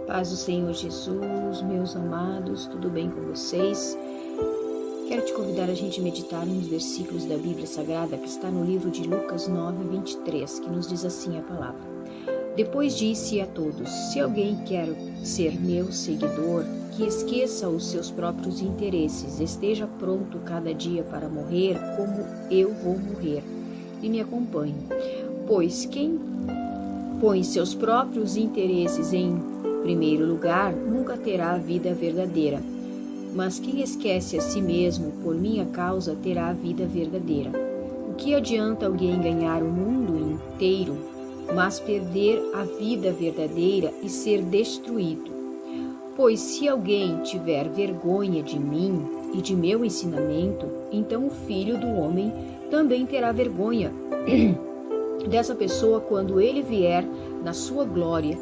Paz do Senhor Jesus, meus amados, tudo bem com vocês? Quero te convidar a gente meditar nos versículos da Bíblia Sagrada que está no livro de Lucas 9:23, que nos diz assim a palavra. Depois disse a todos: se alguém quer ser meu seguidor, que esqueça os seus próprios interesses, esteja pronto cada dia para morrer como eu vou morrer, e me acompanhe. Pois quem põe seus próprios interesses em primeiro lugar nunca terá a vida verdadeira, mas quem esquece a si mesmo por minha causa terá a vida verdadeira. O que adianta alguém ganhar o mundo inteiro, mas perder a vida verdadeira e ser destruído? Pois se alguém tiver vergonha de mim e de meu ensinamento, então o Filho do Homem também terá vergonha dessa pessoa quando ele vier na sua glória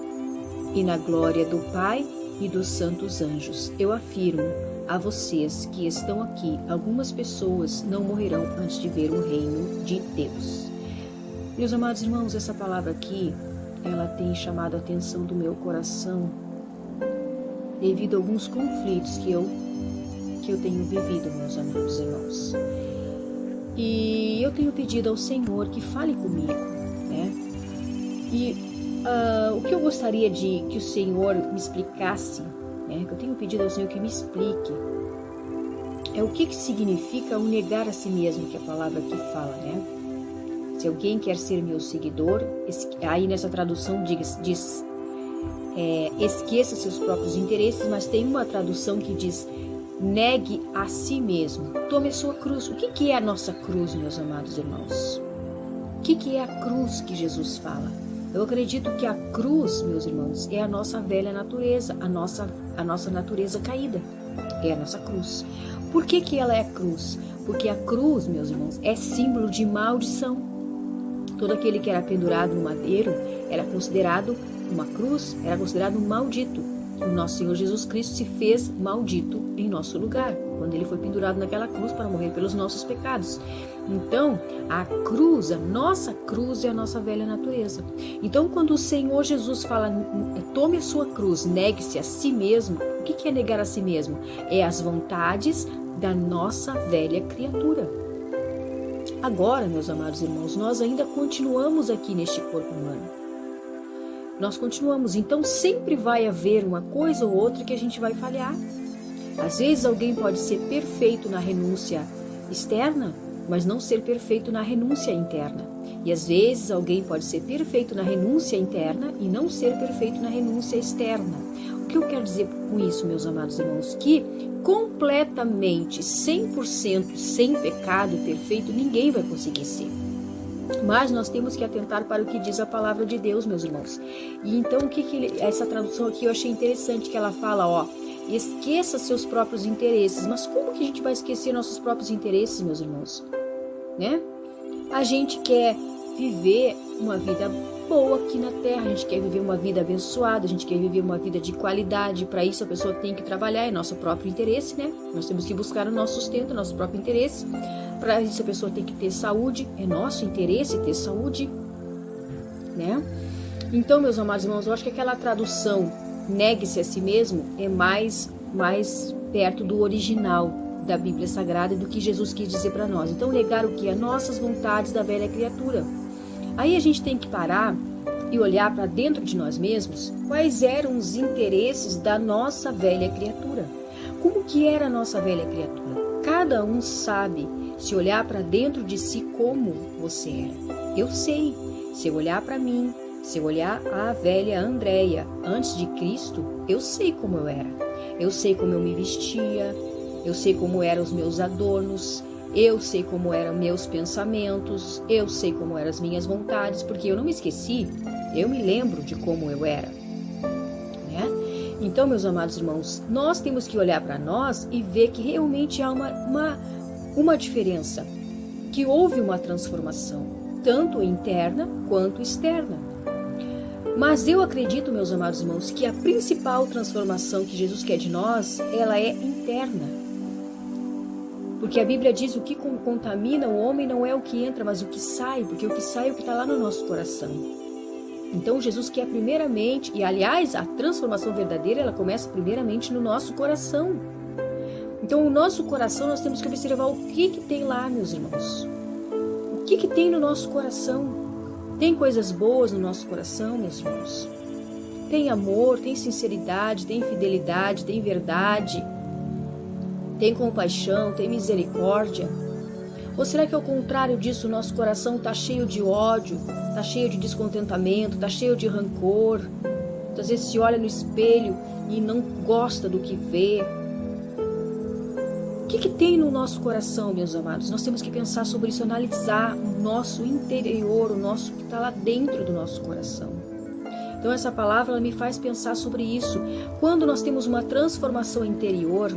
e na glória do Pai e dos santos anjos. Eu afirmo a vocês que estão aqui, algumas pessoas não morrerão antes de ver o reino de Deus. Meus amados irmãos, essa palavra aqui, ela tem chamado a atenção do meu coração devido a alguns conflitos que eu tenho vivido, meus amados irmãos. E eu tenho pedido ao Senhor que fale comigo, né? E o que eu gostaria que o Senhor me explicasse, né? Que eu tenho pedido ao Senhor que me explique, é o que significa o negar a si mesmo, que a palavra aqui fala, né? Se alguém quer ser meu seguidor, aí nessa tradução diz esqueça seus próprios interesses, mas tem uma tradução que diz negue a si mesmo, tome a sua cruz. O que é a nossa cruz, meus amados irmãos? O que é a cruz que Jesus fala? Eu acredito que a cruz, meus irmãos, é a nossa velha natureza, a nossa natureza caída, é a nossa cruz. Por que ela é a cruz? Porque a cruz, meus irmãos, é símbolo de maldição. Todo aquele que era pendurado no madeiro era considerado uma cruz, era considerado um maldito. O nosso Senhor Jesus Cristo se fez maldito em nosso lugar, quando ele foi pendurado naquela cruz para morrer pelos nossos pecados. Então, a cruz, a nossa cruz é a nossa velha natureza. Então, quando o Senhor Jesus fala, tome a sua cruz, negue-se a si mesmo, o que é negar a si mesmo? É as vontades da nossa velha criatura. Agora, meus amados irmãos, nós ainda continuamos aqui neste corpo humano. Nós continuamos, então sempre vai haver uma coisa ou outra que a gente vai falhar. Às vezes alguém pode ser perfeito na renúncia externa, mas não ser perfeito na renúncia interna. E às vezes alguém pode ser perfeito na renúncia interna e não ser perfeito na renúncia externa. O que eu quero dizer com isso, meus amados irmãos? Que completamente, 100% sem pecado perfeito, ninguém vai conseguir ser. Mas nós temos que atentar para o que diz a palavra de Deus, meus irmãos. E então, essa tradução aqui eu achei interessante, que ela fala, esqueça seus próprios interesses. Mas como que a gente vai esquecer nossos próprios interesses, meus irmãos? Né? A gente quer viver uma vida boa aqui na terra, a gente quer viver uma vida abençoada, a gente quer viver uma vida de qualidade. Para isso a pessoa tem que trabalhar, é nosso próprio interesse, né? Nós temos que buscar o nosso sustento, nosso próprio interesse. Para isso a pessoa tem que ter saúde, é nosso interesse ter saúde, né? Então, meus amados irmãos, eu acho que aquela tradução negue-se a si mesmo é mais perto do original da Bíblia Sagrada do que Jesus quis dizer para nós. Então, negar o que? As nossas vontades da velha criatura. Aí a gente tem que parar e olhar para dentro de nós mesmos quais eram os interesses da nossa velha criatura. Como que era a nossa velha criatura? Cada um sabe, se olhar para dentro de si, como você era. Eu sei, se eu olhar para mim, se eu olhar a velha Andréia antes de Cristo, eu sei como eu era. Eu sei como eu me vestia, eu sei como eram os meus adornos, eu sei como eram meus pensamentos, eu sei como eram as minhas vontades, porque eu não me esqueci, eu me lembro de como eu era, né? Então, meus amados irmãos, nós temos que olhar para nós e ver que realmente há uma diferença, que houve uma transformação, tanto interna quanto externa. Mas eu acredito, meus amados irmãos, que a principal transformação que Jesus quer de nós, ela é interna. Porque a Bíblia diz: o que contamina o homem não é o que entra, mas o que sai, porque o que sai é o que está lá no nosso coração. Então Jesus quer primeiramente, e aliás, a transformação verdadeira, ela começa primeiramente no nosso coração. Então o nosso coração, nós temos que observar o que tem lá, meus irmãos. O que tem no nosso coração? Tem coisas boas no nosso coração, meus irmãos? Tem amor, tem sinceridade, tem fidelidade, tem verdade, tem compaixão, tem misericórdia? Ou será que ao contrário disso, o nosso coração está cheio de ódio, está cheio de descontentamento, está cheio de rancor? Às vezes se olha no espelho e não gosta do que vê. O que tem no nosso coração, meus amados? Nós temos que pensar sobre isso, analisar o nosso interior, o nosso que está lá dentro do nosso coração. Então essa palavra ela me faz pensar sobre isso. Quando nós temos uma transformação interior,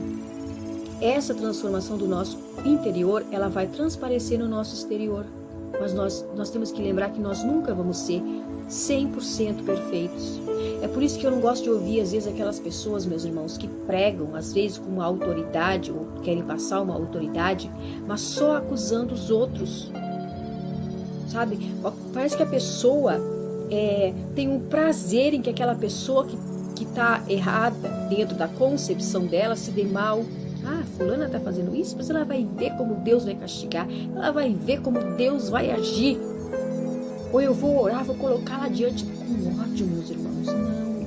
essa transformação do nosso interior, ela vai transparecer no nosso exterior. Mas nós temos que lembrar que nós nunca vamos ser 100% perfeitos. É por isso que eu não gosto de ouvir, às vezes, aquelas pessoas, meus irmãos, que pregam, às vezes, com uma autoridade, ou querem passar uma autoridade, mas só acusando os outros. Sabe? Parece que a pessoa tem um prazer em que aquela pessoa que está errada dentro da concepção dela se dê mal. Ah, fulana está fazendo isso, mas ela vai ver como Deus vai castigar, ela vai ver como Deus vai agir. Ou eu vou orar, vou colocar lá diante com ódio, meus irmãos.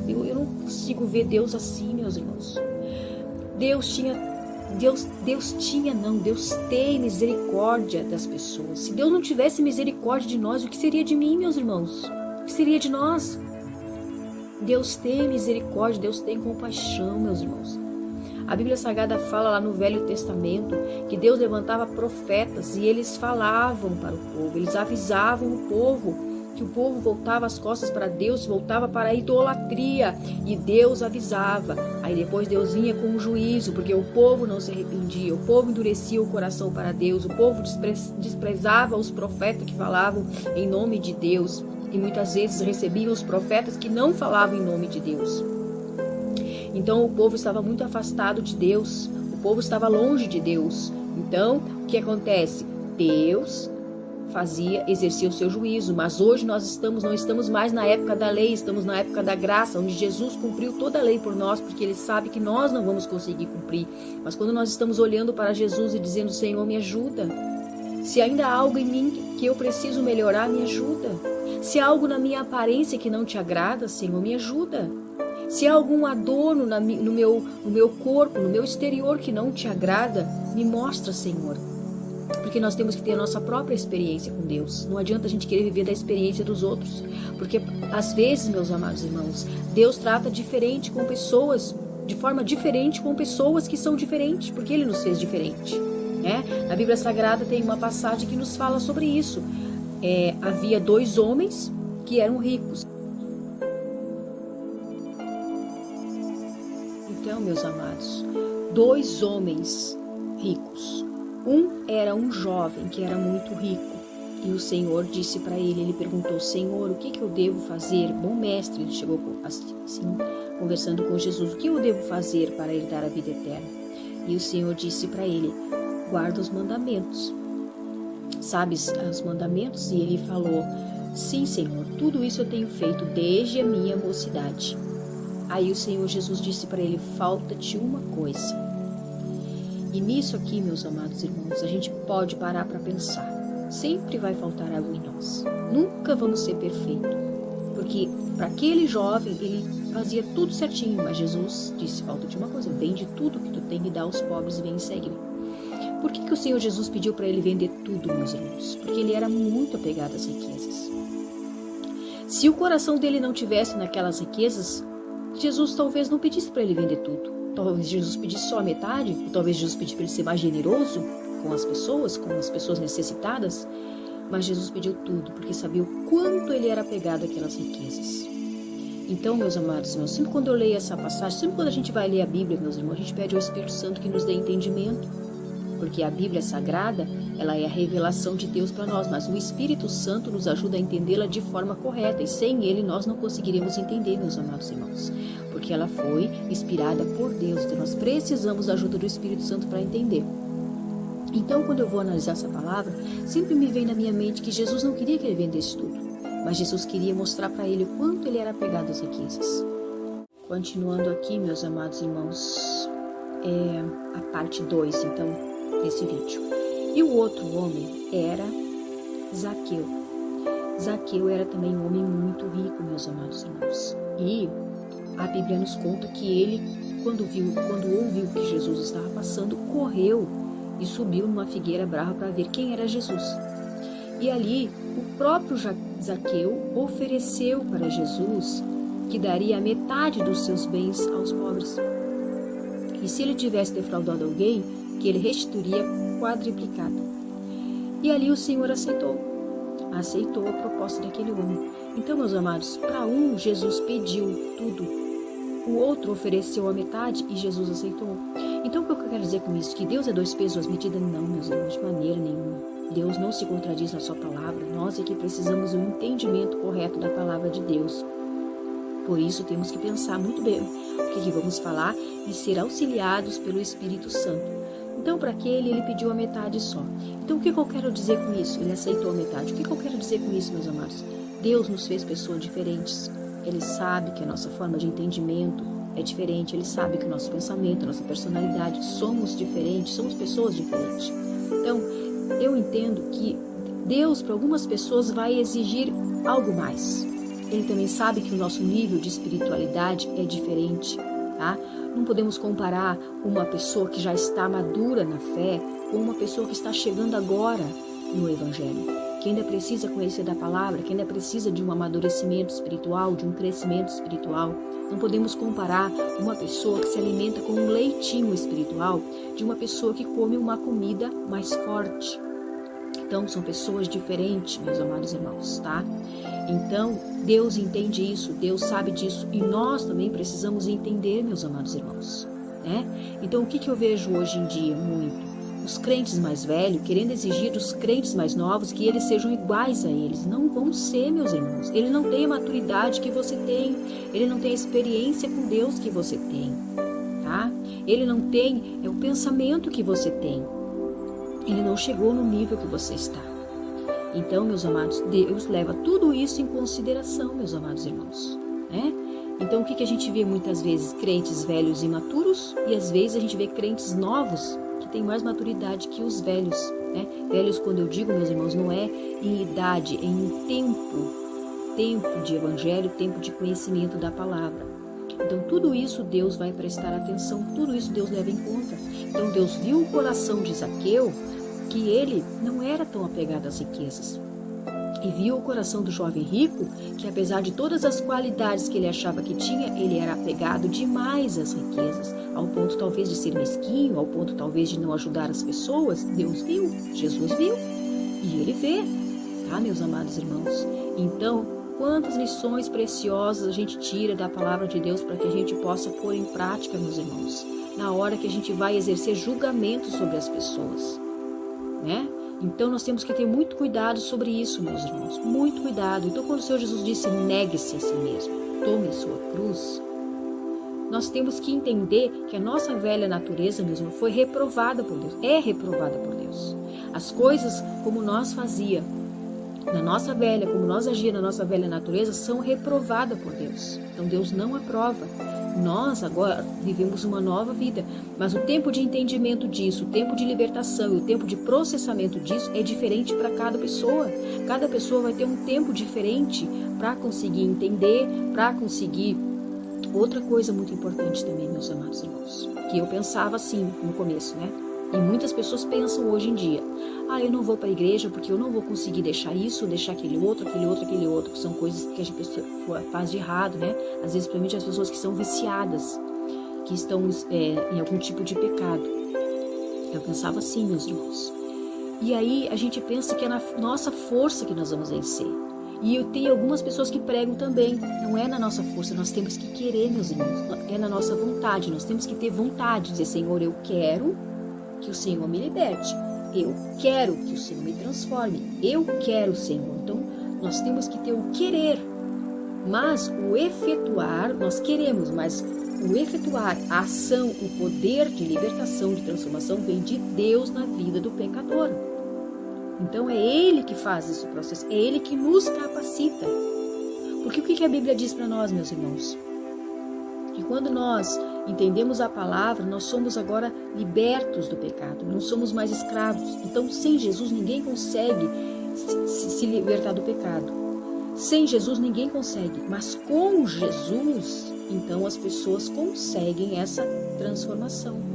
Não, eu não consigo ver Deus assim, meus irmãos. Deus tem misericórdia das pessoas. Se Deus não tivesse misericórdia de nós, o que seria de mim, meus irmãos? O que seria de nós? Deus tem misericórdia, Deus tem compaixão, meus irmãos. A Bíblia Sagrada fala lá no Velho Testamento que Deus levantava profetas e eles falavam para o povo, eles avisavam o povo que o povo voltava as costas para Deus, voltava para a idolatria, e Deus avisava. Aí depois Deus vinha com o juízo, porque o povo não se arrependia, o povo endurecia o coração para Deus, o povo desprezava os profetas que falavam em nome de Deus, e muitas vezes recebiam os profetas que não falavam em nome de Deus. Então o povo estava muito afastado de Deus, o povo estava longe de Deus. Então, o que acontece? Deus exercia o seu juízo, mas hoje não estamos mais na época da lei, estamos na época da graça, onde Jesus cumpriu toda a lei por nós, porque Ele sabe que nós não vamos conseguir cumprir. Mas quando nós estamos olhando para Jesus e dizendo, Senhor, me ajuda. Se ainda há algo em mim que eu preciso melhorar, me ajuda. Se há algo na minha aparência que não te agrada, Senhor, me ajuda. Se há algum adorno no meu corpo, no meu exterior que não te agrada, me mostra, Senhor. Porque nós temos que ter a nossa própria experiência com Deus. Não adianta a gente querer viver da experiência dos outros. Porque, às vezes, meus amados irmãos, Deus trata diferente com pessoas, de forma diferente com pessoas que são diferentes, porque Ele nos fez diferente. Né? Na Bíblia Sagrada tem uma passagem que nos fala sobre isso. Havia 2 homens que eram ricos. Então, meus amados, 2 homens ricos. Um era um jovem que era muito rico, e o Senhor disse para ele perguntou, Senhor, o que eu devo fazer? Bom mestre, ele chegou assim, conversando com Jesus, o que eu devo fazer para herdar a vida eterna? E o Senhor disse para ele, guarda os mandamentos. Sabes os mandamentos? E ele falou, sim, Senhor, tudo isso eu tenho feito desde a minha mocidade. Aí o Senhor Jesus disse para ele, falta-te uma coisa. E nisso aqui, meus amados irmãos, a gente pode parar para pensar. Sempre vai faltar algo em nós. Nunca vamos ser perfeitos. Porque para aquele jovem, ele fazia tudo certinho. Mas Jesus disse, falta-te uma coisa. Vende tudo que tu tem e dá aos pobres e vem e segue-me. Por que o Senhor Jesus pediu para ele vender tudo, meus irmãos? Porque ele era muito apegado às riquezas. Se o coração dele não tivesse naquelas riquezas, Jesus talvez não pedisse para ele vender tudo. Talvez Jesus pedisse só a metade, ou talvez Jesus pedisse para ele ser mais generoso com as pessoas necessitadas, mas Jesus pediu tudo, porque sabia o quanto ele era apegado àquelas riquezas. Então, meus amados irmãos, sempre quando eu leio essa passagem, sempre quando a gente vai ler a Bíblia, meus irmãos, a gente pede ao Espírito Santo que nos dê entendimento, porque a Bíblia Sagrada, ela é a revelação de Deus para nós, mas o Espírito Santo nos ajuda a entendê-la de forma correta, e sem Ele nós não conseguiremos entender, meus amados irmãos, porque ela foi inspirada por Deus, então nós precisamos da ajuda do Espírito Santo para entender. Então, quando eu vou analisar essa palavra, sempre me vem na minha mente que Jesus não queria que ele vendesse tudo. mas Jesus queria mostrar para ele o quanto ele era apegado às riquezas. Continuando aqui, meus amados irmãos, a parte 2, então, desse vídeo. E o outro homem era Zaqueu. Zaqueu era também um homem muito rico, meus amados irmãos. E a Bíblia nos conta que ele, quando ouviu que Jesus estava passando, correu e subiu numa figueira brava para ver quem era Jesus. E ali, o próprio Zaqueu ofereceu para Jesus que daria a metade dos seus bens aos pobres. E se ele tivesse defraudado alguém, que ele restituiria quadriplicado. E ali o Senhor aceitou a proposta daquele homem. Então, meus amados, para um, Jesus pediu tudo. O outro ofereceu a metade e Jesus aceitou. Então, o que eu quero dizer com isso? Que Deus é dois pesos, duas medidas? Não, meus irmãos, de maneira nenhuma. Deus não se contradiz na sua palavra. Nós é que precisamos do entendimento correto da palavra de Deus. Por isso, temos que pensar muito bem o que vamos falar e ser auxiliados pelo Espírito Santo. Então, para aquele, ele pediu a metade só. Então, o que eu quero dizer com isso? Ele aceitou a metade. O que eu quero dizer com isso, meus amados? Deus nos fez pessoas diferentes. Ele sabe que a nossa forma de entendimento é diferente. Ele sabe que o nosso pensamento, a nossa personalidade, somos diferentes, somos pessoas diferentes. Então, eu entendo que Deus, para algumas pessoas, vai exigir algo mais. Ele também sabe que o nosso nível de espiritualidade é diferente, tá? Não podemos comparar uma pessoa que já está madura na fé com uma pessoa que está chegando agora no Evangelho, que ainda precisa conhecer da palavra, que ainda precisa de um amadurecimento espiritual, de um crescimento espiritual. Não podemos comparar uma pessoa que se alimenta com um leitinho espiritual de uma pessoa que come uma comida mais forte. Então, são pessoas diferentes, meus amados irmãos, tá? Então, Deus entende isso, Deus sabe disso e nós também precisamos entender, meus amados irmãos, né? Então, o que eu vejo hoje em dia muito? Os crentes mais velhos querendo exigir dos crentes mais novos que eles sejam iguais a eles. Não vão ser, meus irmãos. Ele não tem a maturidade que você tem, ele não tem a experiência com Deus que você tem, tá? Ele não tem o pensamento que você tem. Ele não chegou no nível que você está. Então, meus amados, Deus leva tudo isso em consideração, meus amados irmãos, né? Então, o que a gente vê muitas vezes? Crentes velhos e imaturos, e às vezes a gente vê crentes novos que têm mais maturidade que os velhos, né? Velhos, quando eu digo, meus irmãos, não é em idade, é em tempo de evangelho, tempo de conhecimento da palavra. Então, tudo isso Deus vai prestar atenção, tudo isso Deus leva em conta. Então, Deus viu o coração de Zaqueu, que ele não era tão apegado às riquezas. E viu o coração do jovem rico, que apesar de todas as qualidades que ele achava que tinha, ele era apegado demais às riquezas, ao ponto talvez de ser mesquinho, ao ponto talvez de não ajudar as pessoas. Deus viu, Jesus viu, e ele vê, tá, meus amados irmãos? Então, quantas lições preciosas a gente tira da palavra de Deus para que a gente possa pôr em prática, meus irmãos, na hora que a gente vai exercer julgamento sobre as pessoas, né? Então nós temos que ter muito cuidado sobre isso, meus irmãos, muito cuidado. Então quando o Senhor Jesus disse, negue-se a si mesmo, tome a sua cruz, nós temos que entender que a nossa velha natureza, meu irmão, foi reprovada por Deus, é reprovada por Deus. As coisas como nós fazia na nossa velha, como nós agíamos na nossa velha natureza, são reprovadas por Deus. Então Deus não aprova. Nós agora vivemos uma nova vida, mas o tempo de entendimento disso, o tempo de libertação e o tempo de processamento disso é diferente para cada pessoa. Cada pessoa vai ter um tempo diferente para conseguir entender, para conseguir... Outra coisa muito importante também, meus amados irmãos, que eu pensava assim no começo, né? E muitas pessoas pensam hoje em dia, eu não vou para a igreja porque eu não vou conseguir deixar isso, deixar aquele outro, que são coisas que a gente faz de errado, né? Às vezes, principalmente as pessoas que são viciadas, que estão em algum tipo de pecado. Eu pensava assim, meus irmãos. E aí a gente pensa que é na nossa força que nós vamos vencer. E eu tenho algumas pessoas que pregam também, não é na nossa força, nós temos que querer, meus irmãos, é na nossa vontade, nós temos que ter vontade, dizer, Senhor, eu quero que o Senhor me liberte, eu quero que o Senhor me transforme, eu quero, Senhor. Então, nós temos que ter o querer, mas o efetuar, nós queremos, mas o efetuar, a ação, o poder de libertação, de transformação, vem de Deus na vida do pecador. Então é Ele que faz esse processo, é Ele que nos capacita. Porque o que a Bíblia diz para nós, meus irmãos? Que quando nós entendemos a palavra, nós somos agora libertos do pecado, não somos mais escravos. Então, sem Jesus, ninguém consegue se libertar do pecado. Sem Jesus, ninguém consegue. Mas com Jesus, então as pessoas conseguem essa transformação.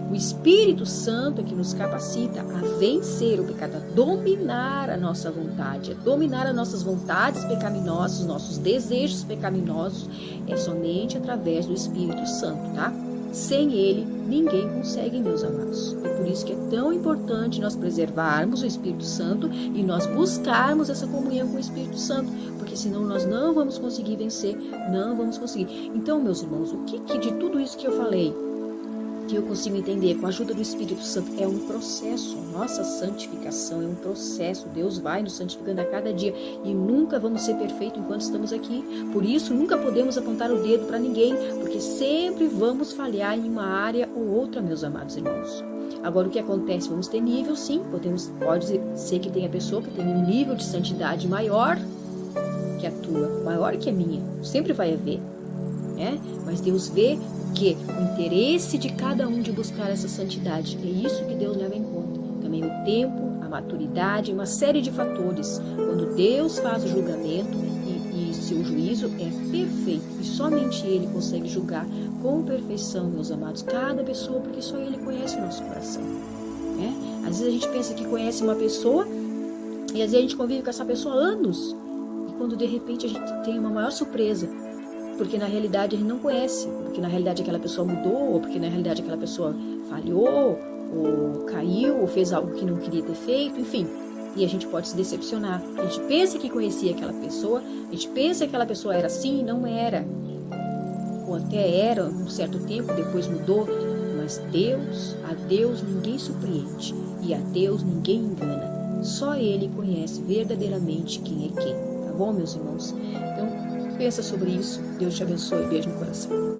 O Espírito Santo é que nos capacita a vencer o pecado, a dominar a nossa vontade, a dominar as nossas vontades pecaminosas, nossos desejos pecaminosos, é somente através do Espírito Santo, tá? Sem ele, ninguém consegue, meus amados. É por isso que é tão importante nós preservarmos o Espírito Santo e nós buscarmos essa comunhão com o Espírito Santo, porque senão nós não vamos conseguir vencer, não vamos conseguir. Então, meus irmãos, o que de tudo isso que eu falei, que eu consigo entender com a ajuda do Espírito Santo, é um processo. Nossa santificação é um processo. Deus vai nos santificando a cada dia e nunca vamos ser perfeitos enquanto estamos aqui. Por isso, nunca podemos apontar o dedo para ninguém, porque sempre vamos falhar em uma área ou outra, meus amados irmãos. Agora, o que acontece? Vamos ter nível, sim. Pode ser que tenha pessoa que tenha um nível de santidade maior que a tua, maior que a minha. Sempre vai haver, né? Mas Deus vê que o interesse de cada um de buscar essa santidade, é isso que Deus leva em conta. Também o tempo, a maturidade, uma série de fatores. Quando Deus faz o julgamento e seu juízo é perfeito, e somente Ele consegue julgar com perfeição, meus amados, cada pessoa, porque só Ele conhece o nosso coração, né? Às vezes a gente pensa que conhece uma pessoa e às vezes a gente convive com essa pessoa há anos, e quando de repente a gente tem uma maior surpresa, porque na realidade a gente não conhece, porque na realidade aquela pessoa mudou, ou porque na realidade aquela pessoa falhou, ou caiu, ou fez algo que não queria ter feito, enfim. E a gente pode se decepcionar. A gente pensa que conhecia aquela pessoa, a gente pensa que aquela pessoa era assim e não era. Ou até era um certo tempo, depois mudou. Mas a Deus ninguém surpreende, e a Deus ninguém engana. Só Ele conhece verdadeiramente quem é quem. Tá bom, meus irmãos? Então, pensa sobre isso. Deus te abençoe. Beijo no coração.